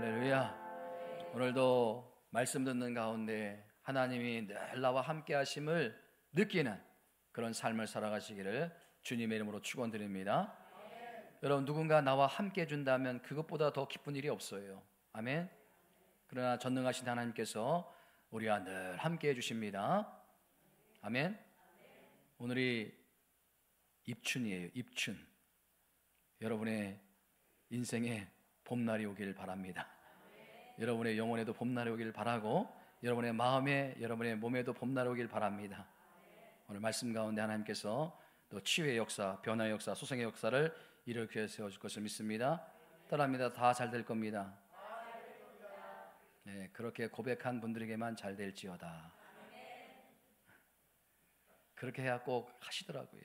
할렐루야. 오늘도 말씀 듣는 가운데 하나님이 늘 나와 함께 하심을 느끼는 그런 삶을 살아가시기를 주님의 이름으로 축원드립니다. 여러분, 누군가 나와 함께 해준다면 그것보다 더 기쁜 일이 없어요. 아멘. 그러나 전능하신 하나님께서 우리와 늘 함께 해주십니다. 아멘. 오늘이 입춘이에요. 입춘. 여러분의 인생에 봄날이 오길 바랍니다. 여러분의 영혼에도 봄날이 오길 바라고, 여러분의 마음에, 여러분의 몸에도 봄날이 오길 바랍니다. 오늘 말씀 가운데 하나님께서 또 치유의 역사, 변화의 역사, 소생의 역사를 일으켜 세워줄 것을 믿습니다. 따라합니다. 다 잘 될 겁니다. 네, 그렇게 고백한 분들에게만 잘 될지어다. 그렇게 해야 꼭 하시더라고요.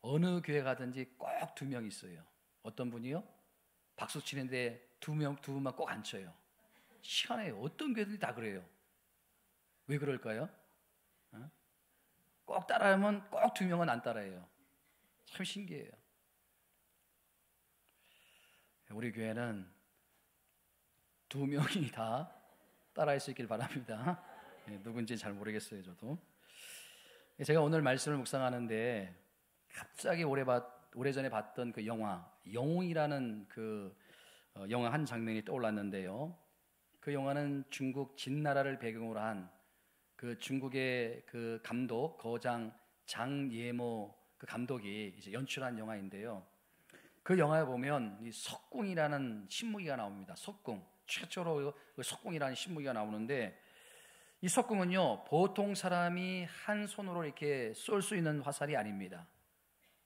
어느 교회 가든지 꼭 두 명 있어요. 어떤 분이요? 박수 치는데 두 분만 꼭 안 쳐요. 희한해요. 어떤 교회들이 다 그래요. 왜 그럴까요? 꼭 따라하면 꼭 두 명은 안 따라해요. 참 신기해요. 우리 교회는 두 명이 다 따라할 수 있길 바랍니다. 누군지 잘 모르겠어요, 저도. 제가 오늘 말씀을 묵상하는데 갑자기 오래전에 봤던 그 영화 영웅이라는 그 영화 한 장면이 떠올랐는데요. 그 영화는 중국 진나라를 배경으로 한 그 중국의 그 감독 거장 장예모 그 감독이 이제 연출한 영화인데요. 그 영화에 보면 이 석궁이라는 신무기가 나옵니다. 석궁, 최초로 석궁이라는 신무기가 나오는데, 이 석궁은요 보통 사람이 한 손으로 이렇게 쏠 수 있는 화살이 아닙니다.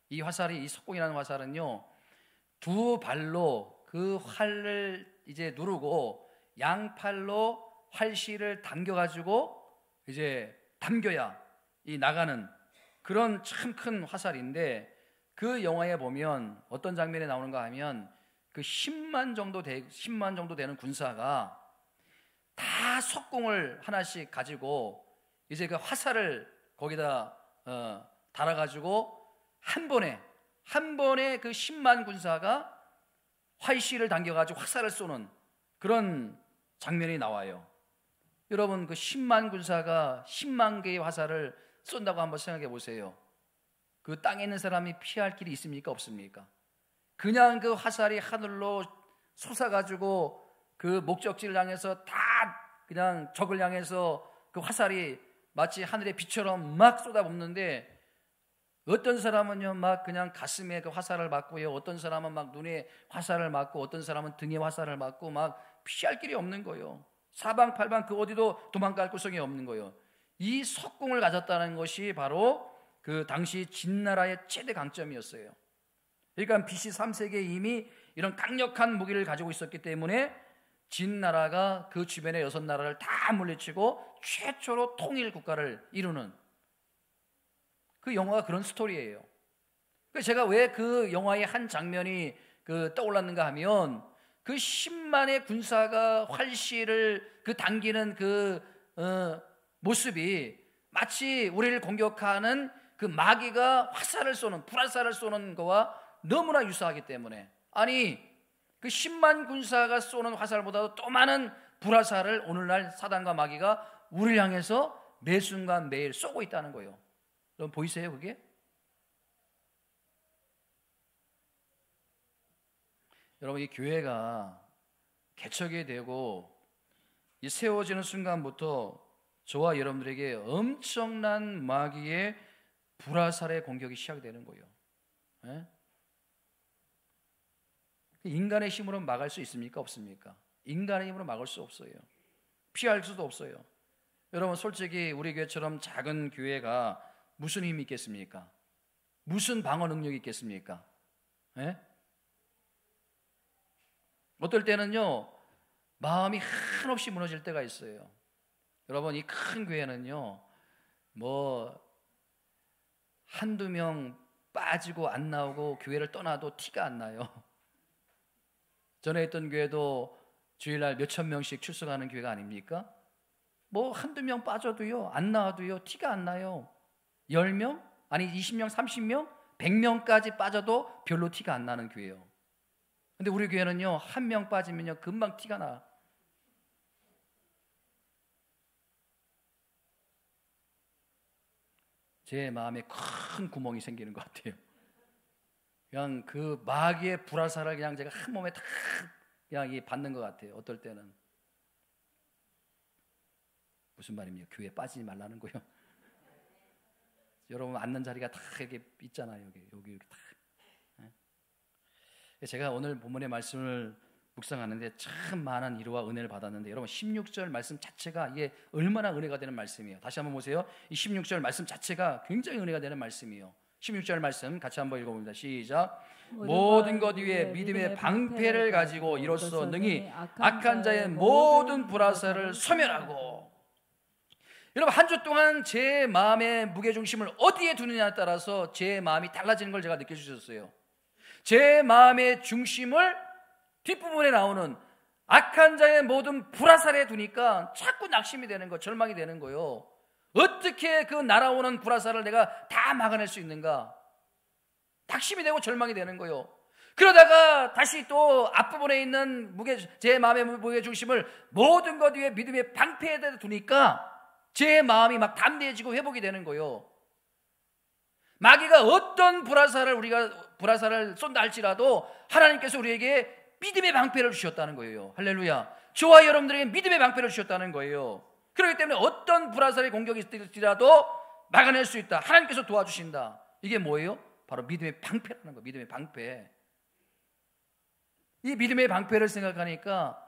이 석궁이라는 화살은요 두 발로 그 활을 이제 누르고 양팔로 활실을 당겨가지고 이제 당겨야 이 나가는 그런 참 큰 화살인데, 그 영화에 보면 어떤 장면이 나오는가 하면 그 10만 정도 되는 군사가 다 석궁을 하나씩 가지고 이제 그 화살을 거기다 달아가지고 한 번에 그 10만 군사가 활실을 당겨가지고 화살을 쏘는 그런 장면이 나와요. 여러분, 그 10만 군사가 10만 개의 화살을 쏜다고 한번 생각해 보세요. 그 땅에 있는 사람이 피할 길이 있습니까? 없습니까? 그냥 그 화살이 하늘로 솟아가지고 그 목적지를 향해서 다 그냥 적을 향해서 그 화살이 마치 하늘의 빛처럼 막 쏟아붓는데, 어떤 사람은요 막 그냥 가슴에 그 화살을 맞고요, 어떤 사람은 막 눈에 화살을 맞고, 어떤 사람은 등에 화살을 맞고 막 피할 길이 없는 거예요. 사방팔방 그 어디도 도망갈 구석이 없는 거예요. 이 석궁을 가졌다는 것이 바로 그 당시 진나라의 최대 강점이었어요. 그러니까 BC 3세기에 이미 이런 강력한 무기를 가지고 있었기 때문에 진나라가 그 주변의 6나라를 다 물리치고 최초로 통일 국가를 이루는 그 영화가 그런 스토리예요. 제가 왜 그 영화의 한 장면이 떠올랐는가 하면, 그 10만의 군사가 활실을 당기는 그 모습이 마치 우리를 공격하는 그 마귀가 화살을 쏘는, 불화살을 쏘는 거와 너무나 유사하기 때문에, 아니 그 10만 군사가 쏘는 화살보다도 또 많은 불화살을 오늘날 사단과 마귀가 우리를 향해서 매 순간 매일 쏘고 있다는 거예요. 여러분 보이세요 그게? 여러분, 이 교회가 개척이 되고 이 세워지는 순간부터 저와 여러분들에게 엄청난 마귀의 불화살의 공격이 시작되는 거예요. 예? 인간의 힘으로 막을 수 있습니까? 없습니까? 인간의 힘으로 막을 수 없어요. 피할 수도 없어요. 여러분, 솔직히 우리 교회처럼 작은 교회가 무슨 힘이 있겠습니까? 무슨 방어 능력이 있겠습니까? 예? 어떨 때는요 마음이 한없이 무너질 때가 있어요. 여러분, 이 큰 교회는요 뭐 한두 명 빠지고 안 나오고 교회를 떠나도 티가 안 나요. 전에 있던 교회도 주일날 몇천 명씩 출석하는 교회가 아닙니까? 뭐 한두 명 빠져도요 안 나와도요 티가 안 나요. 10명? 아니 20명, 30명, 100명까지 빠져도 별로 티가 안 나는 교회예요. 근데 우리 교회는요, 한 명 빠지면요 금방 티가 나. 제 마음에 큰 구멍이 생기는 것 같아요. 그냥 그 마귀의 불화살을 그냥 제가 한 몸에 다 그냥 받는 것 같아요. 어떨 때는. 무슨 말입니까? 교회에 빠지지 말라는 거예요. 여러분 앉는 자리가 다 이렇게 있잖아요. 여기 이렇게 다. 제가 오늘 본문의 말씀을 묵상하는데 참 많은 위로와 은혜를 받았는데, 여러분 16절 말씀 자체가 이게 얼마나 은혜가 되는 말씀이에요. 다시 한번 보세요. 이 16절 말씀 자체가 굉장히 은혜가 되는 말씀이에요. 16절 말씀 같이 한번 읽어봅니다. 시작. 모든 것 위에 믿음의 방패를 가지고 이로써 능히 악한 자의 모든 불화살을 소멸하고. 여러분 한 주 동안 제 마음의 무게중심을 어디에 두느냐에 따라서 제 마음이 달라지는 걸 제가 느껴주셨어요. 제 마음의 중심을 뒷부분에 나오는 악한 자의 모든 불화살에 두니까 자꾸 낙심이 되는 거, 절망이 되는 거예요. 어떻게 그 날아오는 불화살을 내가 다 막아낼 수 있는가? 낙심이 되고 절망이 되는 거예요. 그러다가 다시 또 앞부분에 있는 제 마음의 무게중심을 모든 것 위에 믿음의 방패에 두니까 제 마음이 막 담대해지고 회복이 되는 거예요. 마귀가 어떤 불화살을 쏜다 할지라도 하나님께서 우리에게 믿음의 방패를 주셨다는 거예요. 할렐루야. 저와 여러분들에게 믿음의 방패를 주셨다는 거예요. 그렇기 때문에 어떤 불화살의 공격이 있을지라도 막아낼 수 있다. 하나님께서 도와주신다. 이게 뭐예요? 바로 믿음의 방패라는 거예요. 믿음의 방패. 이 믿음의 방패를 생각하니까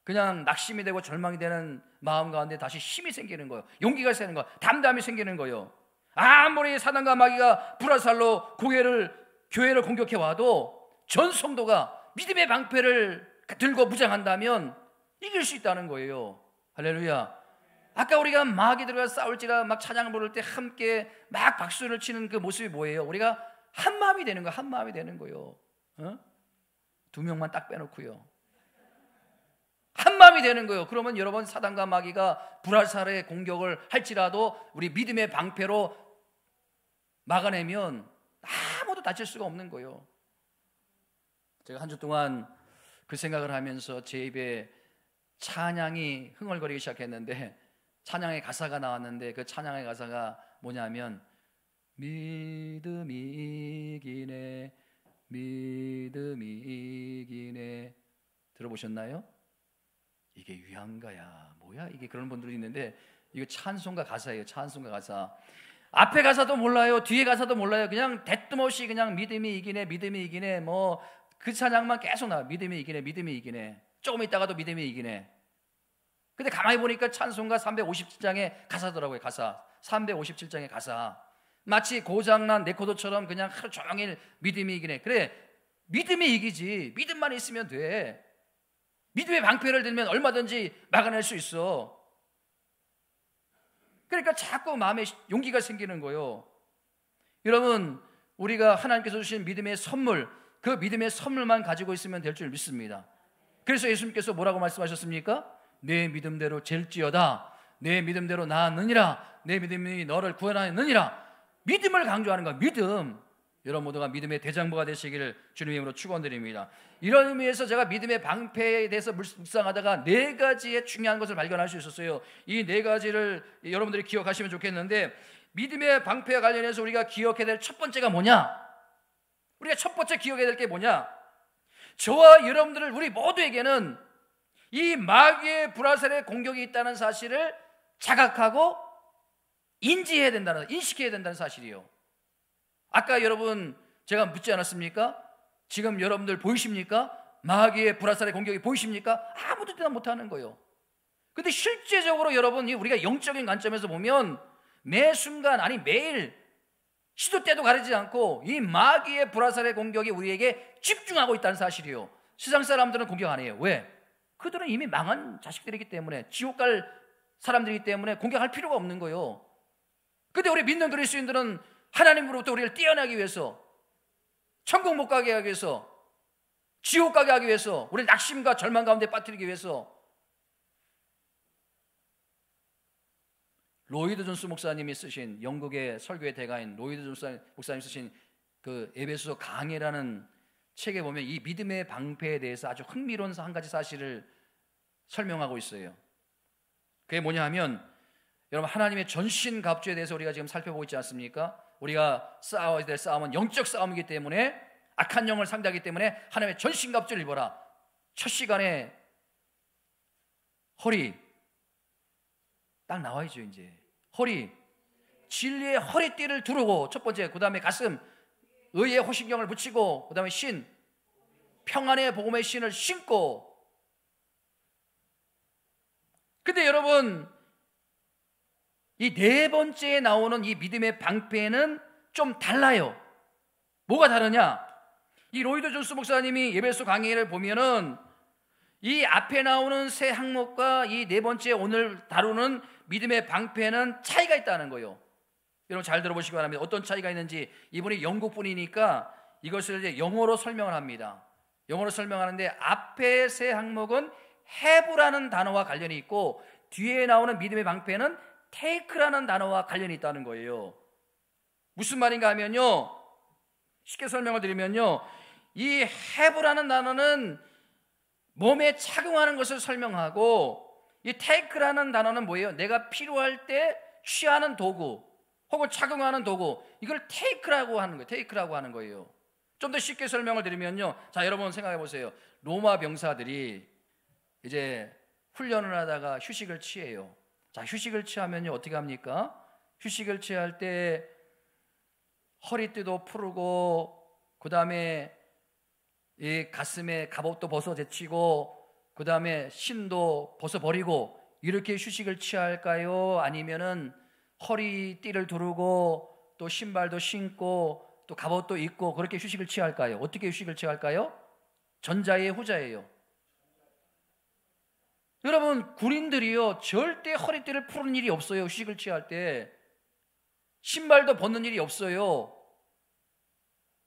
그냥 낙심이 되고 절망이 되는 마음 가운데 다시 힘이 생기는 거예요. 용기가 생기는 거예요. 담담이 생기는 거예요. 아무리 사단과 마귀가 불화살로 교회를 공격해 와도 전 성도가 믿음의 방패를 들고 무장한다면 이길 수 있다는 거예요. 할렐루야. 아까 우리가 마귀들과 싸울지라 막 찬양을 부를 때 함께 막 박수를 치는 그 모습이 뭐예요? 우리가 한 마음이 되는 거예요. 한 마음이 되는 거예요. 두 명만 딱 빼놓고요. 한 마음이 되는 거예요. 그러면 여러분 사단과 마귀가 불화살의 공격을 할지라도 우리 믿음의 방패로 막아내면 아무도 다칠 수가 없는 거예요. 제가 한 주 동안 그 생각을 하면서 제 입에 찬양이 흥얼거리기 시작했는데, 찬양의 가사가 나왔는데 그 찬양의 가사가 뭐냐면 믿음이 이기네, 믿음이 이기네. 들어보셨나요? 이게 유한가야 뭐야 이게, 그런 분들이 있는데 이거 찬송가 가사예요. 찬송가 가사. 앞에 가사도 몰라요. 뒤에 가사도 몰라요. 그냥 대뜸 없이 그냥 믿음이 이기네, 믿음이 이기네, 뭐 그 찬양만 계속 나와. 믿음이 이기네, 믿음이 이기네. 조금 있다가도 믿음이 이기네. 근데 가만히 보니까 찬송가 357장의 가사더라고요. 가사 357장의 가사. 마치 고장난 레코더처럼 그냥 하루 종일 믿음이 이기네. 그래, 믿음이 이기지. 믿음만 있으면 돼. 믿음의 방패를 들면 얼마든지 막아낼 수 있어. 그러니까 자꾸 마음에 용기가 생기는 거예요. 여러분, 우리가 하나님께서 주신 믿음의 선물, 그 믿음의 선물만 가지고 있으면 될 줄 믿습니다. 그래서 예수님께서 뭐라고 말씀하셨습니까? 내 믿음대로 될지어다. 내 믿음대로 나았느니라. 내 믿음이 너를 구원하느니라. 믿음을 강조하는 거야. 믿음. 여러분 모두가 믿음의 대장부가 되시기를 주님의 이름으로 축원드립니다. 이런 의미에서 제가 믿음의 방패에 대해서 묵상하다가 네 가지의 중요한 것을 발견할 수 있었어요. 이 네 가지를 여러분들이 기억하시면 좋겠는데, 믿음의 방패와 관련해서 우리가 기억해야 될 첫 번째가 뭐냐? 우리가 첫 번째 기억해야 될 게 뭐냐? 저와 여러분들 우리 모두에게는 이 마귀의 불화살의 공격이 있다는 사실을 자각하고 인지해야 된다는, 인식해야 된다는 사실이에요. 아까 여러분 제가 묻지 않았습니까? 지금 여러분들 보이십니까? 마귀의 불화살의 공격이 보이십니까? 아무도 대답 못하는 거예요. 근데 실제적으로 여러분, 우리가 영적인 관점에서 보면 매 순간, 아니 매일 시도 때도 가리지 않고 이 마귀의 불화살의 공격이 우리에게 집중하고 있다는 사실이에요. 세상 사람들은 공격 안 해요. 왜? 그들은 이미 망한 자식들이기 때문에, 지옥 갈 사람들이기 때문에 공격할 필요가 없는 거예요. 근데 우리 믿는 그리스도인들은 하나님으로부터 우리를 떼어내기 위해서, 천국 못 가게 하기 위해서, 지옥 가게 하기 위해서, 우리를 낙심과 절망 가운데 빠뜨리기 위해서, 로이드 존스 목사님이 쓰신, 영국의 설교의 대가인 로이드 존스 목사님이 쓰신 그 에베소 강해라는 책에 보면 이 믿음의 방패에 대해서 아주 흥미로운 한 가지 사실을 설명하고 있어요. 그게 뭐냐 하면, 여러분, 하나님의 전신갑주에 대해서 우리가 지금 살펴보고 있지 않습니까? 우리가 싸워야 될 싸움은 영적 싸움이기 때문에, 악한 영을 상대하기 때문에 하나님의 전신갑주를 입어라. 첫 시간에 허리 딱 나와야죠. 이제 허리, 진리의 허리띠를 두르고, 첫 번째, 그 다음에 가슴, 의의 호신경을 붙이고, 그 다음에 신, 평안의 복음의 신을 신고. 근데 여러분, 이 네 번째에 나오는 이 믿음의 방패는 좀 달라요. 뭐가 다르냐? 이 로이드 존스 목사님이 예배소 강의를 보면은 이 앞에 나오는 세 항목과 이 네 번째 오늘 다루는 믿음의 방패는 차이가 있다는 거예요. 여러분 잘 들어보시기 바랍니다. 어떤 차이가 있는지. 이분이 영국 분이니까 이것을 이제 영어로 설명을 합니다. 영어로 설명하는데, 앞에 세 항목은 have라는 단어와 관련이 있고, 뒤에 나오는 믿음의 방패는 take라는 단어와 관련이 있다는 거예요. 무슨 말인가 하면요, 쉽게 설명을 드리면요, 이 have라는 단어는 몸에 착용하는 것을 설명하고, 이 take라는 단어는 뭐예요? 내가 필요할 때 취하는 도구 혹은 착용하는 도구, 이걸 take라고 하는 거예요. take라고 하는 거예요. 좀 더 쉽게 설명을 드리면요, 자, 여러분 생각해 보세요. 로마 병사들이 이제 훈련을 하다가 휴식을 취해요. 자, 휴식을 취하면요 어떻게 합니까? 휴식을 취할 때 허리띠도 풀고, 그 다음에 이 가슴에 갑옷도 벗어 제치고, 그 다음에 신도 벗어버리고, 이렇게 휴식을 취할까요? 아니면은 허리띠를 두르고 또 신발도 신고 또 갑옷도 입고 그렇게 휴식을 취할까요? 어떻게 휴식을 취할까요? 전자예요, 후자예요? 여러분, 군인들이요 절대 허리띠를 푸는 일이 없어요. 휴식을 취할 때 신발도 벗는 일이 없어요.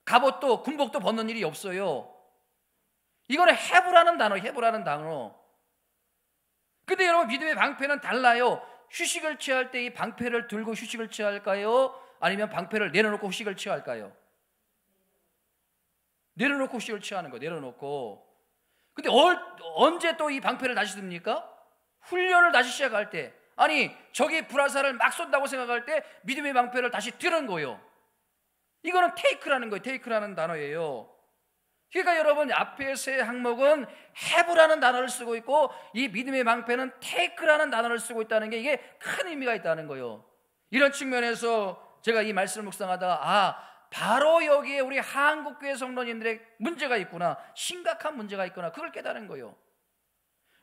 갑옷도 군복도 벗는 일이 없어요. 이거는 have라는 단어, have라는 단어. 근데 여러분, 믿음의 방패는 달라요. 휴식을 취할 때 이 방패를 들고 휴식을 취할까요? 아니면 방패를 내려놓고 휴식을 취할까요? 내려놓고 휴식을 취하는 거예요. 내려놓고. 근데 언제 또 이 방패를 다시 듭니까? 훈련을 다시 시작할 때, 아니 적이 불화살을 막 쏜다고 생각할 때 믿음의 방패를 다시 드는 거예요. 이거는 테이크라는 거예요. 테이크라는 단어예요. 그러니까 여러분, 앞에 세 항목은 have라는 단어를 쓰고 있고, 이 믿음의 방패는 take라는 단어를 쓰고 있다는 게, 이게 큰 의미가 있다는 거예요. 이런 측면에서 제가 이 말씀을 묵상하다가, 바로 여기에 우리 한국교회 성도님들의 문제가 있구나, 심각한 문제가 있구나, 그걸 깨달은 거예요.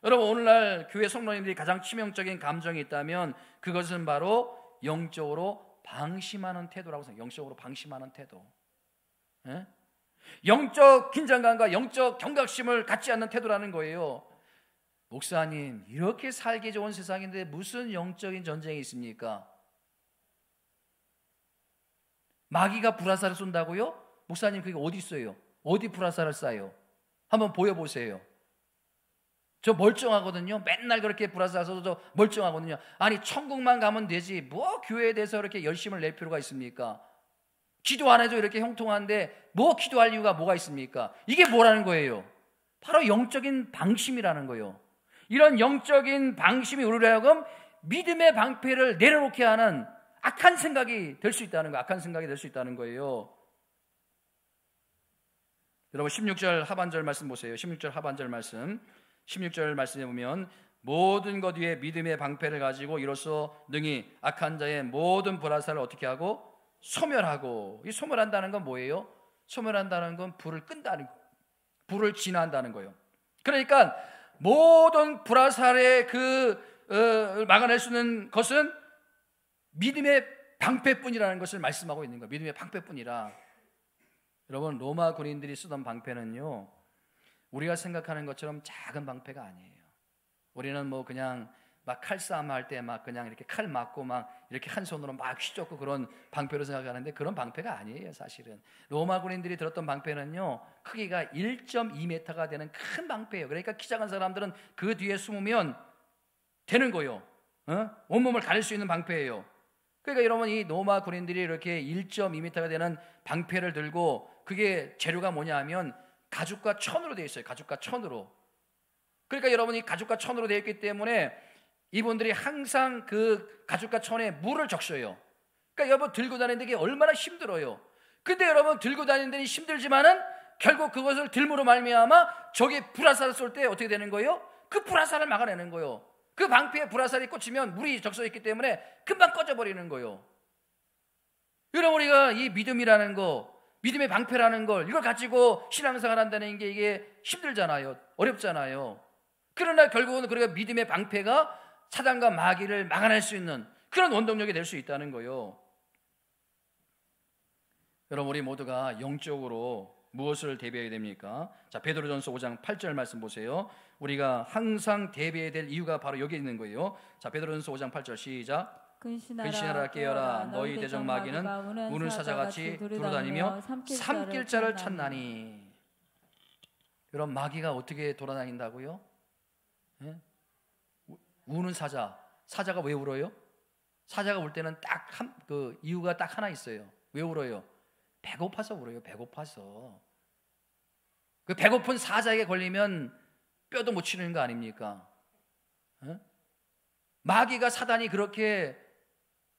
여러분, 오늘날 교회 성도님들이 가장 치명적인 감정이 있다면 그것은 바로 영적으로 방심하는 태도라고 생각해요. 영적으로 방심하는 태도. 예? 영적 긴장감과 영적 경각심을 갖지 않는 태도라는 거예요. 목사님, 이렇게 살기 좋은 세상인데 무슨 영적인 전쟁이 있습니까? 마귀가 불화살을 쏜다고요? 목사님, 그게 어디 있어요? 어디 불화살을 쏴요? 한번 보여보세요. 저 멀쩡하거든요. 맨날 그렇게 불화살 쏴도 저 멀쩡하거든요. 아니, 천국만 가면 되지 뭐 교회에 대해서 이렇게 열심을 낼 필요가 있습니까? 기도 안 해도 이렇게 형통한데 뭐 기도할 이유가 뭐가 있습니까? 이게 뭐라는 거예요? 바로 영적인 방심이라는 거예요. 이런 영적인 방심이 우리로 하여금 믿음의 방패를 내려놓게 하는 악한 생각이 될 수 있다는 거예요. 악한 생각이 될 수 있다는 거예요. 여러분, 16절 하반절 말씀 보세요. 16절 하반절 말씀. 16절 말씀에 보면, 모든 것 위에 믿음의 방패를 가지고 이로써 능히 악한 자의 모든 불화살을 어떻게 하고? 소멸하고. 이 소멸한다는 건 뭐예요? 소멸한다는 건 불을 끈다는, 불을 진화한다는 거예요. 그러니까 모든 불화살의 막아낼 수 있는 것은 믿음의 방패뿐이라는 것을 말씀하고 있는 거예요. 믿음의 방패뿐이라. 여러분, 로마 군인들이 쓰던 방패는요, 우리가 생각하는 것처럼 작은 방패가 아니에요. 우리는 뭐 그냥 막 칼싸움 할 때 막 그냥 이렇게 칼 맞고 막 이렇게 한 손으로 막 휘젓고 그런 방패로 생각하는데, 그런 방패가 아니에요. 사실은 로마 군인들이 들었던 방패는요, 크기가 1.2m가 되는 큰 방패예요. 그러니까 키 작은 사람들은 그 뒤에 숨으면 되는 거예요. 온몸을 가릴 수 있는 방패예요. 그러니까 여러분, 이 로마 군인들이 이렇게 1.2m가 되는 방패를 들고, 그게 재료가 뭐냐 하면 가죽과 천으로 되어 있어요. 가죽과 천으로. 그러니까 여러분이 가죽과 천으로 되어 있기 때문에 이분들이 항상 그 가죽과 천에 물을 적셔요. 그러니까 여러분 들고 다니는 게 얼마나 힘들어요. 근데 여러분 들고 다니는 데는 힘들지만은 결국 그것을 들므로 말미암아 저기 불화살을 쏠 때 어떻게 되는 거예요? 그 불화살을 막아내는 거예요. 그 방패에 불화살이 꽂히면 물이 적셔 있기 때문에 금방 꺼져버리는 거예요. 여러분 우리가 이 믿음이라는 거, 믿음의 방패라는 걸 이걸 가지고 신앙생활 한다는 게 이게 힘들잖아요. 어렵잖아요. 그러나 결국은 그리고 믿음의 방패가 사단과 마귀를 막아낼 수 있는 그런 원동력이 될 수 있다는 거예요. 여러분 우리 모두가 영적으로 무엇을 대비해야 됩니까? 자, 베드로전서 5장 8절 말씀 보세요. 우리가 항상 대비해야 될 이유가 바로 여기 있는 거예요. 자, 베드로전서 5장 8절 시작. 근신하라 깨어라 너희 대적 마귀는 우는 사자같이 돌아다니며 삼킬 자를 찾나니. 여러분 마귀가 어떻게 돌아다닌다고요? 예? 우는 사자가 왜 울어요? 사자가 울 때는 딱 그 이유가 딱 하나 있어요. 왜 울어요? 배고파서 울어요. 배고파서. 그 배고픈 사자에게 걸리면 뼈도 못 치는 거 아닙니까? 예? 마귀가 사단이 그렇게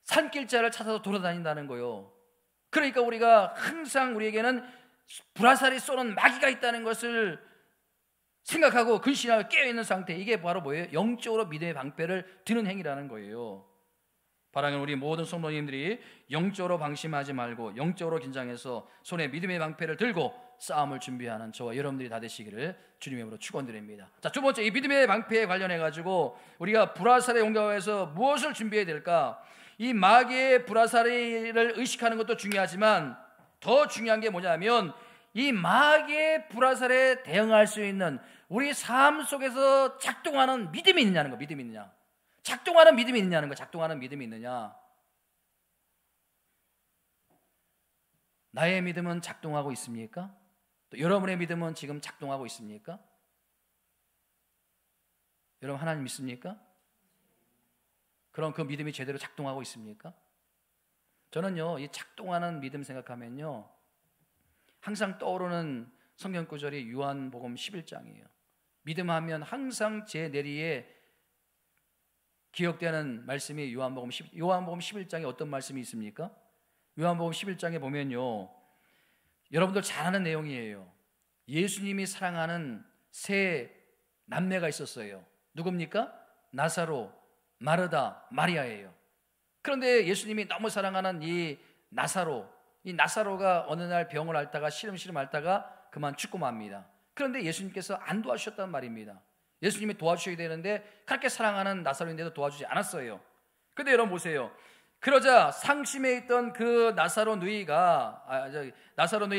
산길자를 찾아서 돌아다닌다는 거예요. 그러니까 우리가 항상 우리에게는 불화살이 쏘는 마귀가 있다는 것을 생각하고 근신하고 깨어있는 상태, 이게 바로 뭐예요? 영적으로 믿음의 방패를 드는 행위라는 거예요. 바라는 우리 모든 성도님들이 영적으로 방심하지 말고 영적으로 긴장해서 손에 믿음의 방패를 들고 싸움을 준비하는 저와 여러분들이 다 되시기를 주님의 이름으로 축원드립니다. 자, 두 번째, 이 믿음의 방패에 관련해 가지고 우리가 불화살에 용감해서 무엇을 준비해야 될까? 이 마귀의 불화살을 의식하는 것도 중요하지만 더 중요한 게 뭐냐면 이 마귀의 불화살에 대응할 수 있는 우리 삶 속에서 작동하는 믿음이 있느냐는 거. 믿음이 있느냐, 작동하는 믿음이 있느냐는 거. 작동하는 믿음이 있느냐. 나의 믿음은 작동하고 있습니까? 또 여러분의 믿음은 지금 작동하고 있습니까? 여러분 하나님 믿습니까? 그럼 그 믿음이 제대로 작동하고 있습니까? 저는요, 이 작동하는 믿음 생각하면요, 항상 떠오르는 성경 구절이 요한복음 11장이에요. 믿음하면 항상 제 내리에 기억되는 말씀이 요한복음 11장에 어떤 말씀이 있습니까? 요한복음 11장에 보면요, 여러분들 잘 아는 내용이에요. 예수님이 사랑하는 세 남매가 있었어요. 누굽니까? 나사로, 마르다, 마리아예요. 그런데 예수님이 너무 사랑하는 이 나사로가 어느 날 병을 앓다가 시름시름 앓다가 그만 죽고 맙니다. 그런데 예수님께서 안 도와주셨단 말입니다. 예수님이 도와주셔야 되는데 그렇게 사랑하는 나사로인데도 도와주지 않았어요. 그런데 여러분 보세요. 그러자 상심해 있던 그 나사로 누이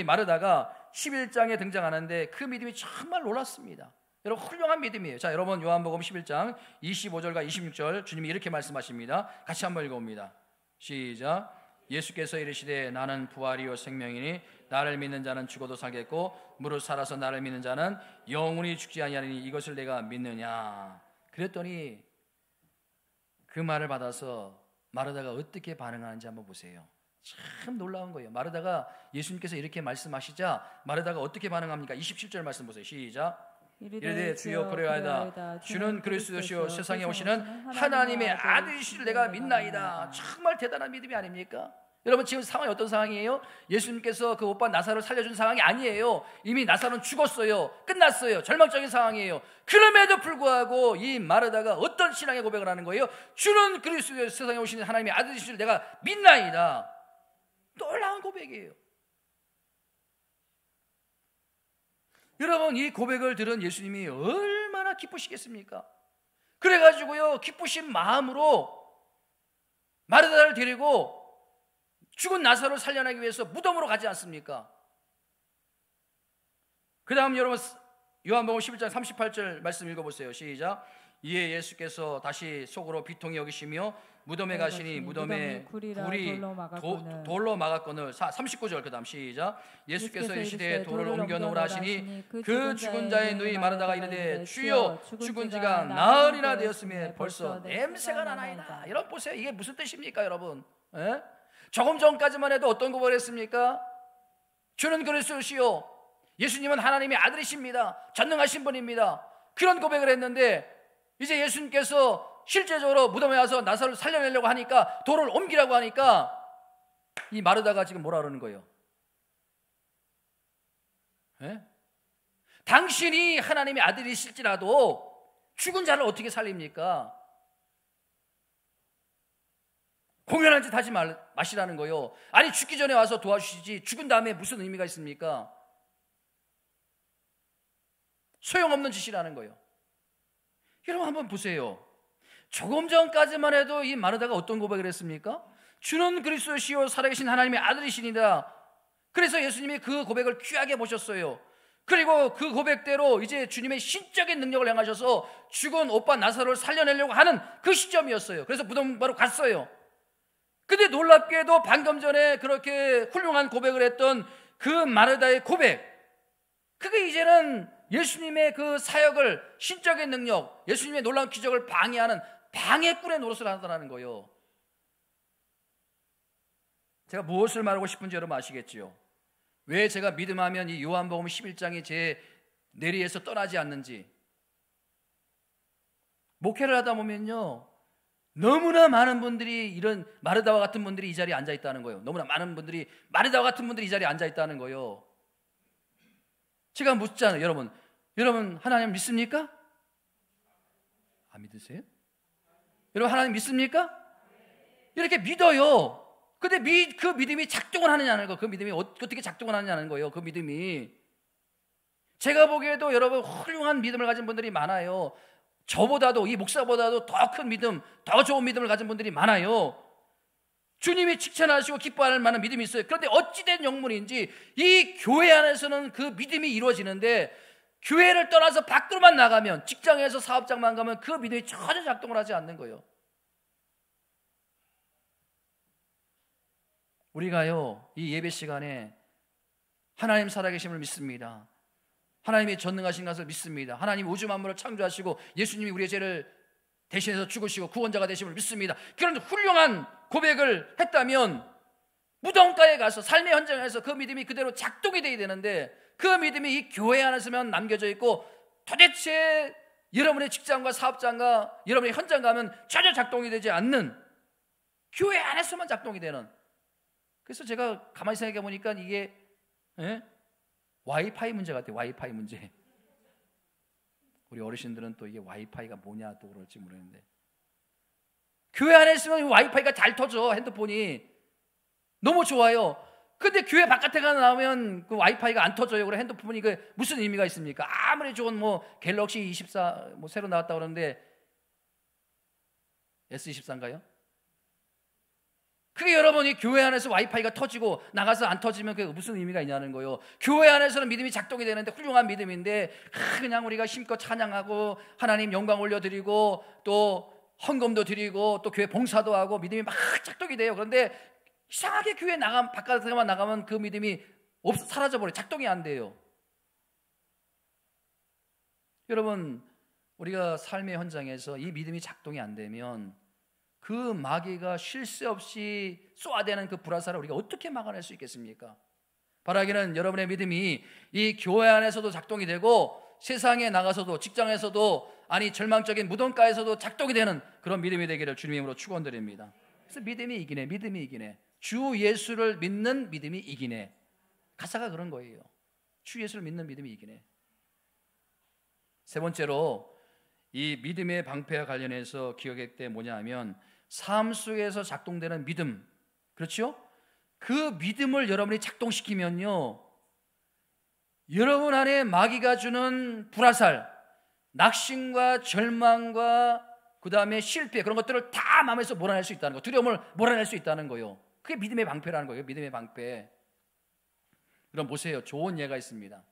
마르다가 11장에 등장하는데 그 믿음이 정말 놀랐습니다. 여러분 훌륭한 믿음이에요. 자, 여러분 요한복음 11장 25절과 26절 주님이 이렇게 말씀하십니다. 같이 한번 읽어봅니다. 시작. 예수께서 이르시되 나는 부활이요 생명이니 나를 믿는 자는 죽어도 살겠고 무릇 살아서 나를 믿는 자는 영원히 죽지 아니하리니 이것을 내가 믿느냐. 그랬더니 그 말을 받아서 마르다가 어떻게 반응하는지 한번 보세요. 참 놀라운 거예요. 마르다가 예수님께서 이렇게 말씀하시자 마르다가 어떻게 반응합니까? 27절 말씀 보세요. 시작. 이르되 주여 그리하여다. 주는 그리스도시요 세상에 오시는 하나님의 아들이시를 내가 믿나이다. 정말 대단한 믿음이 아닙니까? 여러분 지금 상황이 어떤 상황이에요? 예수님께서 그 오빠 나사로를 살려준 상황이 아니에요. 이미 나사로는 죽었어요. 끝났어요. 절망적인 상황이에요. 그럼에도 불구하고 이 마르다가 어떤 신앙의 고백을 하는 거예요? 주는 그리스도시요 세상에 오시는 하나님의 아들이시를 내가 믿나이다. 놀라운 고백이에요. 여러분 이 고백을 들은 예수님이 얼마나 기쁘시겠습니까? 그래가지고요 기쁘신 마음으로 마르다를 데리고 죽은 나사로를 살려내기 위해서 무덤으로 가지 않습니까? 그 다음 여러분 요한복음 11장 38절 말씀 읽어보세요. 시작. 이에 예수께서 다시 속으로 비통히 여기시며 무덤에 가시니 무덤에 굴이 돌로 막았거늘. 39절 그 다음 시작. 예수께서 이르시되 돌을 옮겨 놓으라 하시니 그 죽은 자의 누이 마르다가 이르되 주여 죽은 지가 나흘이나 되었으며 벌써 냄새가 나나이다. 여러분 보세요. 이게 무슨 뜻입니까 여러분? 에? 조금 전까지만 해도 어떤 고백을 했습니까? 주는 그리스도시요 예수님은 하나님의 아들이십니다. 전능하신 분입니다. 그런 고백을 했는데 이제 예수님께서 실제적으로 무덤에 와서 나사로를 살려내려고 하니까 돌을 옮기라고 하니까 이 마르다가 지금 뭐라 그러는 거예요? 예? 당신이 하나님의 아들이실지라도 죽은 자를 어떻게 살립니까? 공연한 짓 하지 마시라는 거예요. 아니 죽기 전에 와서 도와주시지 죽은 다음에 무슨 의미가 있습니까? 소용없는 짓이라는 거예요. 여러분 한번 보세요. 조금 전까지만 해도 이 마르다가 어떤 고백을 했습니까? 주는 그리스도시요 살아계신 하나님의 아들이시니라. 그래서 예수님이 그 고백을 귀하게 보셨어요. 그리고 그 고백대로 이제 주님의 신적인 능력을 행하셔서 죽은 오빠 나사로를 살려내려고 하는 그 시점이었어요. 그래서 무덤 바로 갔어요. 근데 놀랍게도 방금 전에 그렇게 훌륭한 고백을 했던 그 마르다의 고백, 그게 이제는 예수님의 그 사역을, 신적인 능력, 예수님의 놀라운 기적을 방해하는 방해꾼의 노릇을 하더라는 거예요. 제가 무엇을 말하고 싶은지 여러분 아시겠지요? 왜 제가 믿음하면 이 요한복음 11장이 제 내리에서 떠나지 않는지. 목회를 하다 보면요, 너무나 많은 분들이, 이런 마르다와 같은 분들이 이 자리에 앉아 있다는 거예요. 너무나 많은 분들이, 마르다와 같은 분들이 이 자리에 앉아 있다는 거예요. 제가 묻잖아요. 여러분 하나님 믿습니까? 안 믿으세요? 여러분 하나님 믿습니까? 이렇게 믿어요. 근데 그 믿음이 작동을 하느냐는 거, 그 믿음이 어떻게 작동을 하느냐는 거예요. 그 믿음이. 제가 보기에도 여러분 훌륭한 믿음을 가진 분들이 많아요. 저보다도, 이 목사보다도 더 큰 믿음, 더 좋은 믿음을 가진 분들이 많아요. 주님이 칭찬하시고 기뻐할 만한 믿음이 있어요. 그런데 어찌된 영문인지 이 교회 안에서는 그 믿음이 이루어지는데, 교회를 떠나서 밖으로만 나가면, 직장에서 사업장만 가면 그 믿음이 전혀 작동을 하지 않는 거예요. 우리가요, 이 예배 시간에 하나님 살아계심을 믿습니다. 하나님이 전능하신 것을 믿습니다. 하나님 우주 만물을 창조하시고 예수님이 우리의 죄를 대신해서 죽으시고 구원자가 되심을 믿습니다. 그런 훌륭한 고백을 했다면 무덤가에 가서, 삶의 현장에서 그 믿음이 그대로 작동이 돼야 되는데, 그 믿음이 이 교회 안에서만 남겨져 있고 도대체 여러분의 직장과 사업장과 여러분의 현장 가면 전혀 작동이 되지 않는, 교회 안에서만 작동이 되는. 그래서 제가 가만히 생각해 보니까 이게 와이파이 문제 같아요. 와이파이 문제. 우리 어르신들은 또 이게 와이파이가 뭐냐 또 그럴지 모르겠는데, 교회 안에 있으면 와이파이가 잘 터져. 핸드폰이 너무 좋아요. 근데 교회 바깥에 나오면 그 와이파이가 안 터져요. 그래 핸드폰이 그 무슨 의미가 있습니까? 아무리 좋은 뭐 갤럭시 24 뭐 새로 나왔다 그러는데, S24인가요? 그게 여러분이 교회 안에서 와이파이가 터지고 나가서 안 터지면 그게 무슨 의미가 있냐는 거예요. 교회 안에서는 믿음이 작동이 되는데, 훌륭한 믿음인데 그냥 우리가 힘껏 찬양하고 하나님 영광 올려드리고 또 헌금도 드리고 또 교회 봉사도 하고 믿음이 막 작동이 돼요. 그런데 이상하게 교회 바깥에만 나가면 그 믿음이 사라져버려요. 작동이 안 돼요. 여러분, 우리가 삶의 현장에서 이 믿음이 작동이 안 되면 그 마귀가 쉴 새 없이 쏘아대는 그 불화살을 우리가 어떻게 막아낼 수 있겠습니까? 바라기는 여러분의 믿음이 이 교회 안에서도 작동이 되고 세상에 나가서도, 직장에서도, 아니 절망적인 무덤가에서도 작동이 되는 그런 믿음이 되기를 주님의 이름으로 축원드립니다. 그래서 믿음이 이기네, 믿음이 이기네. 주 예수를 믿는 믿음이 이기네. 가사가 그런 거예요. 주 예수를 믿는 믿음이 이기네. 세 번째로 이 믿음의 방패와 관련해서 기억할 때 뭐냐 하면, 삶 속에서 작동되는 믿음, 그렇죠? 그 믿음을 여러분이 작동시키면요, 여러분 안에 마귀가 주는 불화살, 낙심과 절망과 그 다음에 실패, 그런 것들을 다 마음에서 몰아낼 수 있다는 거, 두려움을 몰아낼 수 있다는 거예요. 그게 믿음의 방패라는 거예요. 믿음의 방패. 그럼 보세요. 좋은 예가 있습니다.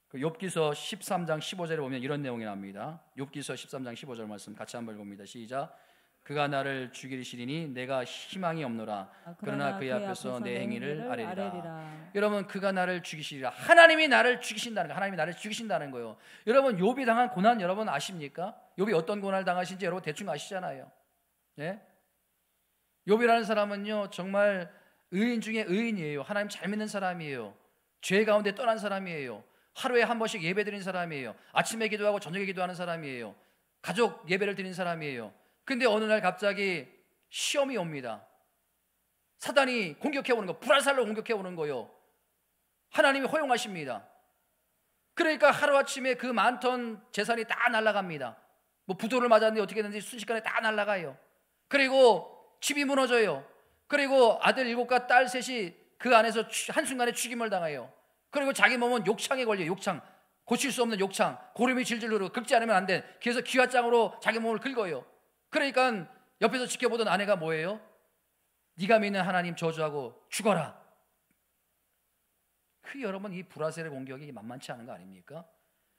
그 욥기서 13장 15절에 보면 이런 내용이 나옵니다. 욥기서 13장 15절 말씀 같이 한번 봅니다. 시작. 그가 나를 죽이시리니 내가 희망이 없노라. 그러나 그의 앞에서 내 행위를 아뢰리라. 여러분, 그가 나를 죽이시리라. 하나님이 나를 죽이신다는 거예요. 하나님이 나를 죽이신다는 거예요. 여러분, 욥이 당한 고난 여러분 아십니까? 욥이 어떤 고난을 당하신지 여러분 대충 아시잖아요. 예? 욥이라는 사람은요, 정말 의인 중에 의인이에요. 하나님 잘 믿는 사람이에요. 죄 가운데 떠난 사람이에요. 하루에 한 번씩 예배 드린 사람이에요. 아침에 기도하고 저녁에 기도하는 사람이에요. 가족 예배를 드린 사람이에요. 근데 어느 날 갑자기 시험이 옵니다. 사단이 공격해 오는 거, 불화살로 공격해 오는 거요. 하나님이 허용하십니다. 그러니까 하루아침에 그 많던 재산이 다 날아갑니다. 뭐 부도를 맞았는데 어떻게 됐는지 순식간에 다 날아가요. 그리고 집이 무너져요. 그리고 아들 7과 딸 셋이 그 안에서 한순간에 죽임을 당해요. 그리고 자기 몸은 욕창에 걸려요. 욕창, 고칠 수 없는 욕창, 고름이 질질 흐르고 긁지 않으면 안 돼. 그래서 기와장으로 자기 몸을 긁어요. 그러니까 옆에서 지켜보던 아내가 뭐예요? 네가 믿는 하나님 저주하고 죽어라. 여러분, 이 불화살의 공격이 만만치 않은 거 아닙니까?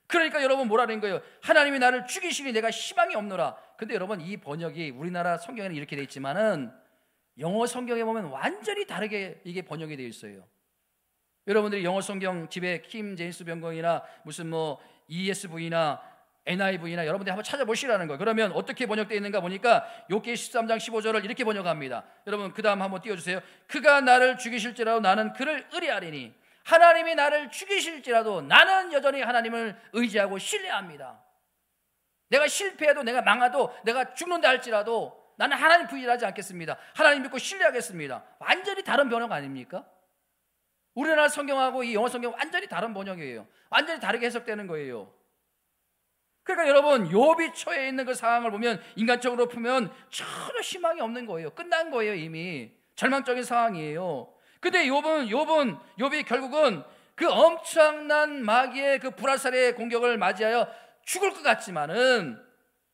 그러니까 여러분 뭐라는 거예요? 하나님이 나를 죽이시니 내가 희망이 없노라. 근데 여러분, 이 번역이 우리나라 성경에는 이렇게 돼 있지만은 영어 성경에 보면 완전히 다르게 이게 번역이 되어 있어요. 여러분들이 영어 성경 집에 킴 제임스 변경이나 무슨 뭐 ESV나 NIV나 여러분들이 한번 찾아보시라는 거예요. 그러면 어떻게 번역되어 있는가 보니까 욥기 13장 15절을 이렇게 번역합니다. 여러분 그 다음 한번 띄워주세요. 그가 나를 죽이실지라도 나는 그를 의뢰하리니 하나님이 나를 죽이실지라도 나는 여전히 하나님을 의지하고 신뢰합니다. 내가 실패해도 내가 망해도 내가 죽는다 할지라도 나는 하나님 부인하지 않겠습니다. 하나님 믿고 신뢰하겠습니다. 완전히 다른 번역 아닙니까? 우리나라 성경하고 이 영어 성경 완전히 다른 번역이에요. 완전히 다르게 해석되는 거예요. 그러니까 여러분, 욥이 처해 있는 그 상황을 보면 인간적으로 보면 전혀 희망이 없는 거예요. 끝난 거예요. 이미 절망적인 상황이에요. 근데 욥이 결국은 그 엄청난 마귀의 그 불화살의 공격을 맞이하여 죽을 것 같지만은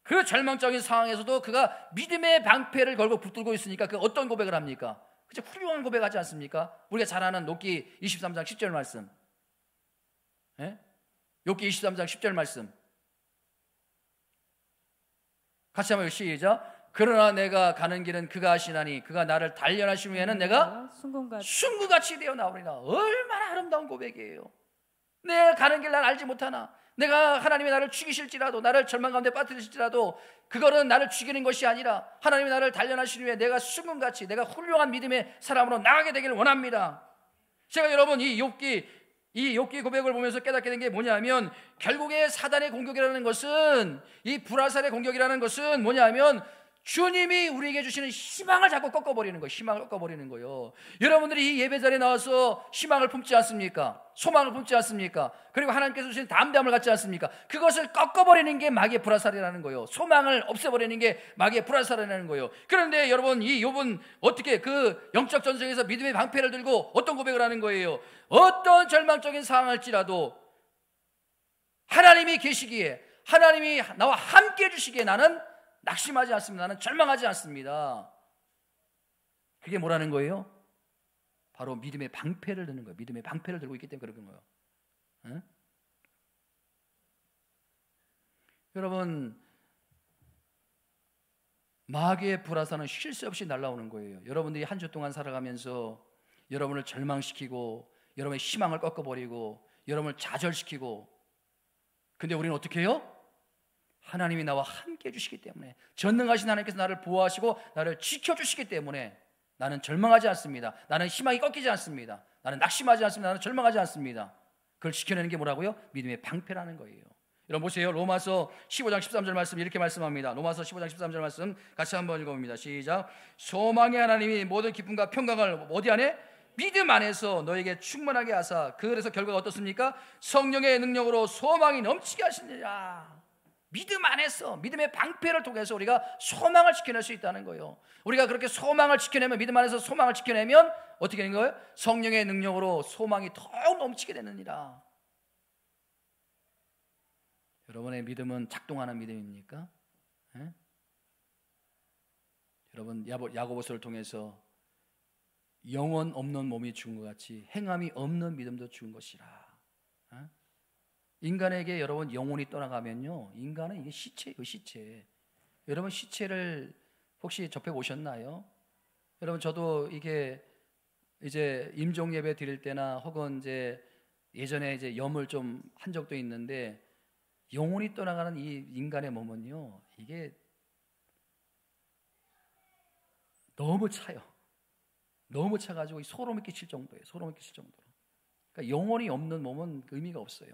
그 절망적인 상황에서도 그가 믿음의 방패를 걸고 붙들고 있으니까 그 어떤 고백을 합니까? 그죠? 훌륭한 고백하지 않습니까? 우리가 잘 아는 욥기 23장 10절 말씀. 예? 욥기 23장 10절 말씀. 같이 한번 시작. 그러나 내가 가는 길은 그가 하시나니 그가 나를 단련하신 후에는 내가 순금같이 되어 나오리라. 얼마나 아름다운 고백이에요. 내가 가는 길 난 알지 못하나, 내가 하나님이 나를 죽이실지라도, 나를 절망 가운데 빠뜨리실지라도 그거는 나를 죽이는 것이 아니라 하나님이 나를 단련하신 후에 내가 순금같이, 내가 훌륭한 믿음의 사람으로 나가게 되기를 원합니다. 제가 여러분 이 욥기 고백을 보면서 깨닫게 된 게 뭐냐면, 결국에 사단의 공격이라는 것은, 이 불화살의 공격이라는 것은 뭐냐면 주님이 우리에게 주시는 희망을 자꾸 꺾어버리는 거예요. 희망을 꺾어버리는 거예요. 여러분들이 이 예배 자리에 나와서 희망을 품지 않습니까? 소망을 품지 않습니까? 그리고 하나님께서 주신 담대함을 갖지 않습니까? 그것을 꺾어버리는 게 마귀의 불화살이라는 거예요. 소망을 없애버리는 게 마귀의 불화살이라는 거예요. 그런데 여러분, 이 욥은 어떻게 그 영적 전쟁에서 믿음의 방패를 들고 어떤 고백을 하는 거예요? 어떤 절망적인 상황일지라도 하나님이 계시기에, 하나님이 나와 함께 해주시기에 나는 낙심하지 않습니다. 나는 절망하지 않습니다. 그게 뭐라는 거예요? 바로 믿음의 방패를 드는 거예요. 믿음의 방패를 들고 있기 때문에 그런 거예요. 응? 여러분, 마귀의 불화살은 쉴 새 없이 날아오는 거예요. 여러분들이 한 주 동안 살아가면서 여러분을 절망시키고 여러분의 희망을 꺾어버리고 여러분을 좌절시키고, 근데 우리는 어떻게 해요? 하나님이 나와 함께 해주시기 때문에, 전능하신 하나님께서 나를 보호하시고 나를 지켜주시기 때문에 나는 절망하지 않습니다. 나는 희망이 꺾이지 않습니다. 나는 낙심하지 않습니다. 나는 절망하지 않습니다. 그걸 지켜내는 게 뭐라고요? 믿음의 방패라는 거예요. 여러분 보세요. 로마서 15장 13절 말씀 이렇게 말씀합니다. 로마서 15장 13절 말씀 같이 한번 읽어봅니다. 시작. 소망의 하나님이 모든 기쁨과 평강을 어디 안에? 믿음 안에서 너에게 충만하게 하사, 그래서 결과가 어떻습니까? 성령의 능력으로 소망이 넘치게 하시느니라. 믿음 안에서, 믿음의 방패를 통해서 우리가 소망을 지켜낼 수 있다는 거예요. 우리가 그렇게 소망을 지켜내면, 믿음 안에서 소망을 지켜내면 어떻게 되는 거예요? 성령의 능력으로 소망이 더욱 넘치게 되느니라. 여러분의 믿음은 작동하는 믿음입니까? 에? 여러분, 야고보서를 통해서 영혼 없는 몸이 죽은 것 같이 행함이 없는 믿음도 죽은 것이라. 에? 인간에게 여러분 영혼이 떠나가면요, 인간은 이게 시체예요. 시체. 여러분 시체를 혹시 접해 보셨나요? 여러분 저도 이게 이제 임종 예배 드릴 때나 혹은 이제 예전에 이제 염을 좀 한 적도 있는데, 영혼이 떠나가는 이 인간의 몸은요, 이게 너무 차요. 너무 차가지고 소름이 끼칠 정도예요. 소름이 끼칠 정도로. 그러니까 영혼이 없는 몸은 의미가 없어요.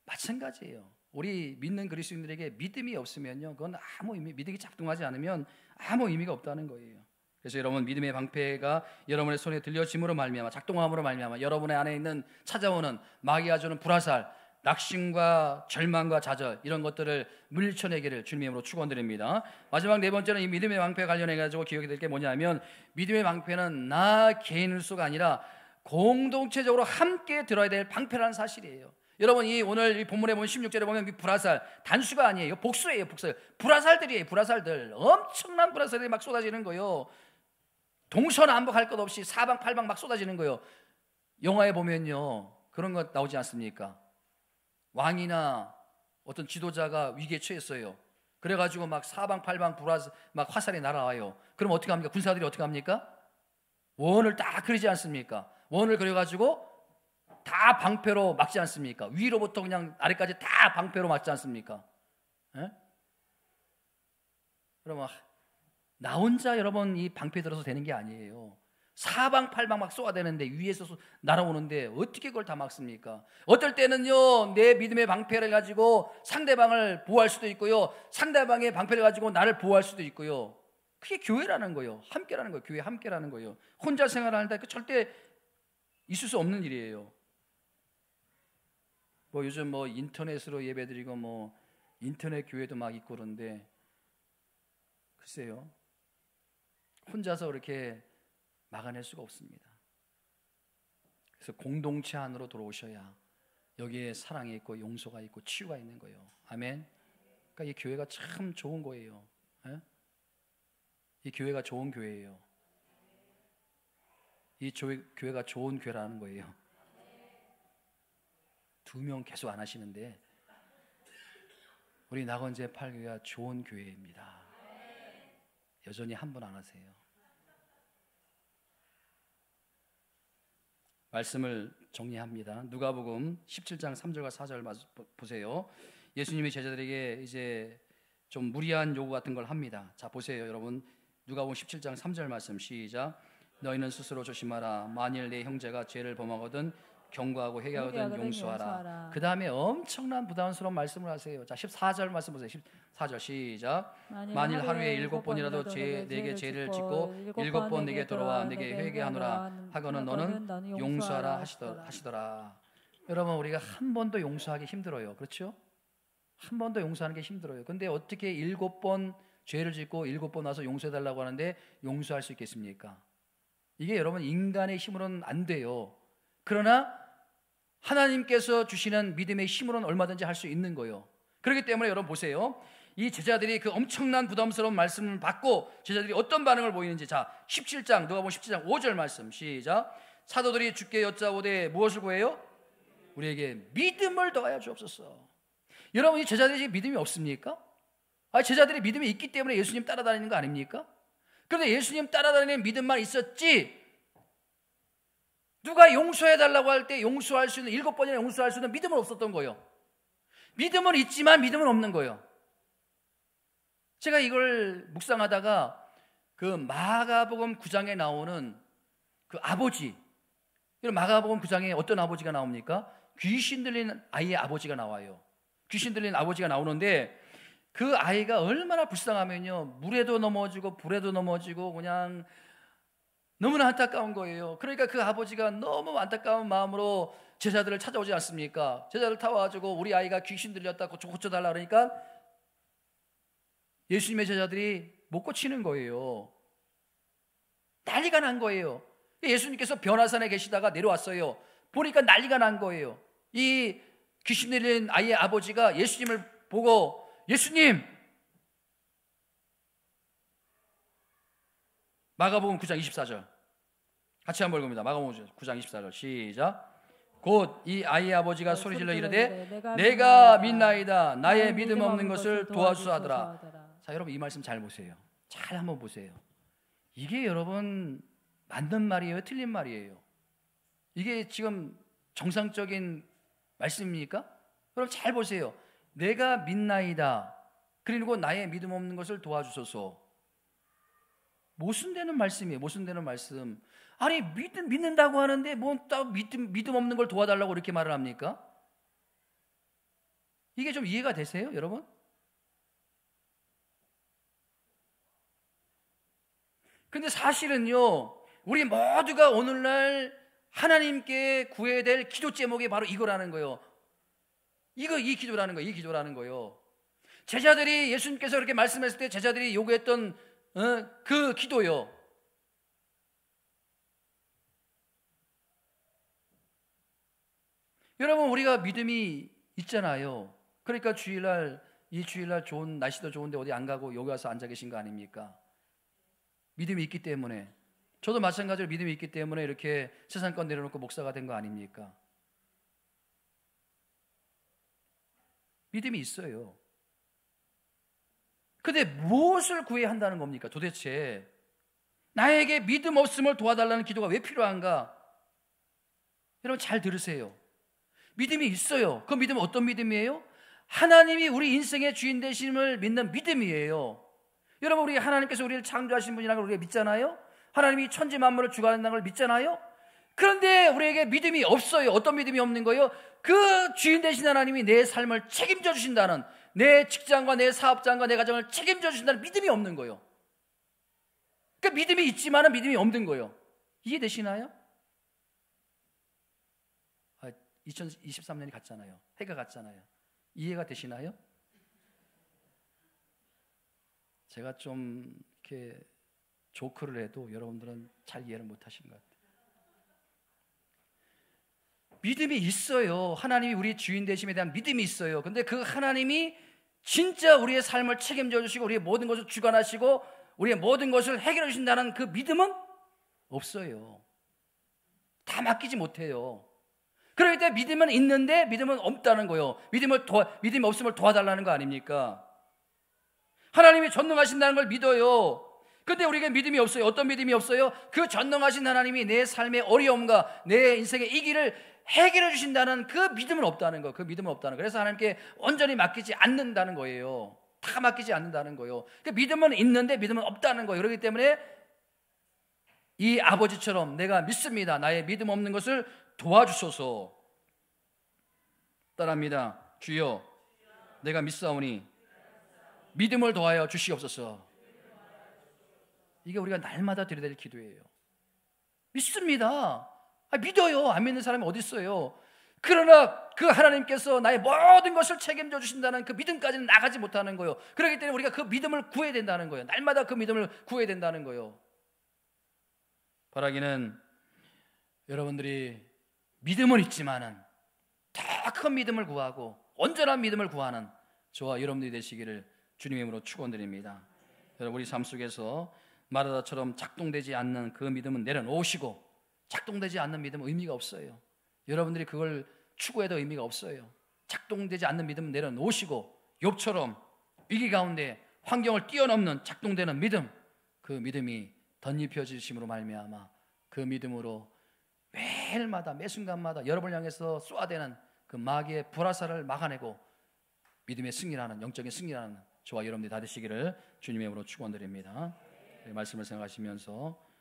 마찬가지예요. 우리 믿는 그리스도인들에게 믿음이 없으면요, 그건 아무 의미, 믿음이 작동하지 않으면 아무 의미가 없다는 거예요. 그래서 여러분, 믿음의 방패가 여러분의 손에 들려짐으로 말미암아, 작동함으로 말미암아 여러분의 안에 있는 찾아오는 마귀가 주는 불화살, 낙심과 절망과 좌절, 이런 것들을 물리쳐내기를 주님의 이름으로 축원드립니다. 마지막 네 번째는 이 믿음의 방패 관련해 가지고 기억해야 될 게 뭐냐면, 믿음의 방패는 나 개인으로서가 아니라 공동체적으로 함께 들어야 될 방패라는 사실이에요. 여러분, 이 오늘 이 본문에 보면 16절에 보면 불화살, 단수가 아니에요. 복수예요. 복수. 불화살들이에요. 불화살들. 엄청난 불화살들이 막 쏟아지는 거예요. 동서남북 것 없이 사방팔방 막 쏟아지는 거예요. 영화에 보면요, 그런 거 나오지 않습니까? 왕이나 어떤 지도자가 위기에 처했어요. 그래가지고 막 사방팔방 막 화살이 날아와요. 그럼 어떻게 합니까? 군사들이 어떻게 합니까? 원을 딱 그리지 않습니까? 원을 그려가지고 다 방패로 막지 않습니까? 위로부터 그냥 아래까지 다 방패로 막지 않습니까? 예? 그러면 나 혼자 여러분 이 방패 들어서 되는 게 아니에요. 사방팔방 막 쏘아대는데, 위에서 날아오는데 어떻게 그걸 다 막습니까? 어떨 때는요, 내 믿음의 방패를 가지고 상대방을 보호할 수도 있고요, 상대방의 방패를 가지고 나를 보호할 수도 있고요. 그게 교회라는 거예요. 함께라는 거예요. 교회 함께라는 거예요. 혼자 생활하는데 그 절대 있을 수 없는 일이에요. 뭐 요즘 뭐 인터넷으로 예배드리고 뭐 인터넷 교회도 막 있고 그런데, 글쎄요, 혼자서 그렇게 막아낼 수가 없습니다. 그래서 공동체 안으로 들어오셔야 여기에 사랑이 있고 용서가 있고 치유가 있는 거예요. 아멘. 그러니까 이 교회가 참 좋은 거예요. 예? 이 교회가 좋은 교회예요. 이 교회가 좋은 교회라는 거예요. 2명 계속 안 하시는데, 우리 낙원제 8교회가 좋은 교회입니다. 여전히 한 분 안 하세요. 말씀을 정리합니다. 누가복음 17장 3절과 4절 보세요. 예수님이 제자들에게 이제 좀 무리한 요구 같은 걸 합니다. 자, 보세요, 여러분. 누가복음 17장 3절 말씀 시작. 너희는 스스로 조심하라. 만일 내 형제가 죄를 범하거든 경고하고 회개하거든 용서하라. 그 다음에 엄청난 부담스러운 말씀을 하세요. 자, 14절 말씀 보세요. 14절 시작. 만일 하루에 7번이라도 내게 죄를 짓고 7번 내게 돌아와 내게 회개하노라 하거는 너는 용서하라 하시더라. 여러분, 우리가 한 번도 용서하기 힘들어요. 그렇죠? 한 번도 용서하는 게 힘들어요. 근데 어떻게 7번 죄를 짓고 7번 와서 용서해달라고 하는데 용서할 수 있겠습니까? 이게 여러분 인간의 힘으로는 안 돼요. 그러나 하나님께서 주시는 믿음의 힘으로는 얼마든지 할 수 있는 거예요. 그렇기 때문에 여러분 보세요. 이 제자들이 그 엄청난 부담스러운 말씀을 받고 제자들이 어떤 반응을 보이는지, 자, 17장 누가복음 17장 5절 말씀 시작. 사도들이 주께 여짜오되 무엇을 구해요? 우리에게 믿음을 더하여 주옵소서. 여러분, 이 제자들이 믿음이 없습니까? 제자들이 믿음이 있기 때문에 예수님 따라다니는 거 아닙니까? 그런데 예수님 따라다니는 믿음만 있었지, 누가 용서해달라고 할 때 용서할 수 있는, 7번이나 용서할 수 있는 믿음은 없었던 거예요. 믿음은 있지만 믿음은 없는 거예요. 제가 이걸 묵상하다가 그 마가복음 9장에 나오는 그 아버지, 마가복음 9장에 어떤 아버지가 나옵니까? 귀신 들린 아이의 아버지가 나와요. 귀신 들린 아버지가 나오는데, 그 아이가 얼마나 불쌍하면요, 물에도 넘어지고 불에도 넘어지고 그냥 너무나 안타까운 거예요. 그러니까 그 아버지가 너무 안타까운 마음으로 제자들을 찾아오지 않습니까? 제자들 타와가지고 우리 아이가 귀신 들렸다 고쳐달라 그러니까 예수님의 제자들이 못 고치는 거예요. 난리가 난 거예요. 예수님께서 변화산에 계시다가 내려왔어요. 보니까 난리가 난 거예요. 이 귀신 들린 아이의 아버지가 예수님을 보고, 예수님, 마가복음 9장 24절 같이 한번 읽습니다. 마가복음 9장 24절 시작. 곧 이 아이의 아버지가 소리질러 이르되 내가 믿나이다. 나의 믿음 없는 것을 도와주소서 하더라. 자, 여러분 이 말씀 잘 보세요. 잘 한번 보세요. 이게 여러분 맞는 말이에요? 틀린 말이에요? 이게 지금 정상적인 말씀입니까? 여러분 잘 보세요. 내가 믿나이다. 그리고 나의 믿음 없는 것을 도와주소서. 모순되는 말씀이에요. 모순되는 말씀. 아니 믿는다고 하는데 뭐 또 믿음 없는 걸 도와달라고 이렇게 말을 합니까? 이게 좀 이해가 되세요, 여러분? 근데 사실은요, 우리 모두가 오늘날 하나님께 구해야 될 기도 제목이 바로 이거라는 거예요. 이 기도라는 거예요. 이 기도라는 거예요. 제자들이 예수님께서 그렇게 말씀했을 때 제자들이 요구했던 그 기도요. 여러분, 우리가 믿음이 있잖아요. 그러니까 이 주일날 좋은 날씨도 좋은데 어디 안 가고 여기 와서 앉아 계신 거 아닙니까? 믿음이 있기 때문에. 저도 마찬가지로 믿음이 있기 때문에 이렇게 세상권 내려놓고 목사가 된 거 아닙니까? 믿음이 있어요. 근데 무엇을 구해야 한다는 겁니까? 도대체 나에게 믿음 없음을 도와달라는 기도가 왜 필요한가? 여러분 잘 들으세요. 믿음이 있어요. 그 믿음은 어떤 믿음이에요? 하나님이 우리 인생의 주인 되심을 믿는 믿음이에요. 여러분, 우리 하나님께서 우리를 창조하신 분이라는 걸 우리가 믿잖아요. 하나님이 천지 만물을 주관한다는 걸 믿잖아요. 그런데 우리에게 믿음이 없어요. 어떤 믿음이 없는 거예요? 그 주인 되신 하나님이 내 삶을 책임져 주신다는, 내 직장과 내 사업장과 내 가정을 책임져 주신다는 믿음이 없는 거예요. 그러니까 믿음이 있지만 믿음이 없는 거예요. 이해되시나요? 2023년이 갔잖아요. 해가 갔잖아요. 이해가 되시나요? 제가 좀 이렇게 조크를 해도 여러분들은 잘 이해를 못 하신 것 같아요. 믿음이 있어요. 하나님이 우리 주인 되심에 대한 믿음이 있어요. 근데 그 하나님이 진짜 우리의 삶을 책임져 주시고 우리의 모든 것을 주관하시고 우리의 모든 것을 해결해 주신다는 그 믿음은 없어요. 다 맡기지 못해요. 그렇기 때문에 믿음은 있는데 믿음은 없다는 거예요. 믿음이 없음을 도와달라는 거 아닙니까? 하나님이 전능하신다는 걸 믿어요. 근데 우리에게 믿음이 없어요. 어떤 믿음이 없어요? 그 전능하신 하나님이 내 삶의 어려움과 내 인생의 이 길을 해결해 주신다는 그 믿음은 없다는 거예요. 그 믿음은 없다는 거예요. 그래서 하나님께 온전히 맡기지 않는다는 거예요. 다 맡기지 않는다는 거예요. 그 믿음은 있는데 믿음은 없다는 거예요. 그렇기 때문에 이 아버지처럼 내가 믿습니다. 나의 믿음 없는 것을 도와주소서. 따라합니다. 주여, 내가 믿사오니 믿음을 더하여 주시옵소서. 이게 우리가 날마다 드려야 될 기도예요. 믿습니다. 믿어요. 안 믿는 사람이 어디 있어요? 그러나 그 하나님께서 나의 모든 것을 책임져 주신다는 그 믿음까지는 나가지 못하는 거예요. 그렇기 때문에 우리가 그 믿음을 구해야 된다는 거예요. 날마다 그 믿음을 구해야 된다는 거예요. 바라기는 여러분들이 믿음은 있지만은 더 큰 믿음을 구하고 온전한 믿음을 구하는 저와 여러분들이 되시기를 주님의 이름으로 축원드립니다. 여러분, 우리 삶 속에서 마르다처럼 작동되지 않는 그 믿음은 내려놓으시고, 작동되지 않는 믿음은 의미가 없어요. 여러분들이 그걸 추구해도 의미가 없어요. 작동되지 않는 믿음은 내려놓으시고 욥처럼 위기 가운데 환경을 뛰어넘는 작동되는 믿음, 그 믿음이 덧입혀지심으로 말미암아 그 믿음으로 매일마다 매 순간마다 여러분을 향해서 쏘아대는 그 마귀의 불화살을 막아내고 믿음의 승리라는, 영적인 승리라는 저와 여러분들이 다 되시기를 주님의 이름으로 축원드립니다. 말씀을 생각하시면서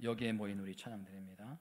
여기에 모인 우리 찬양드립니다.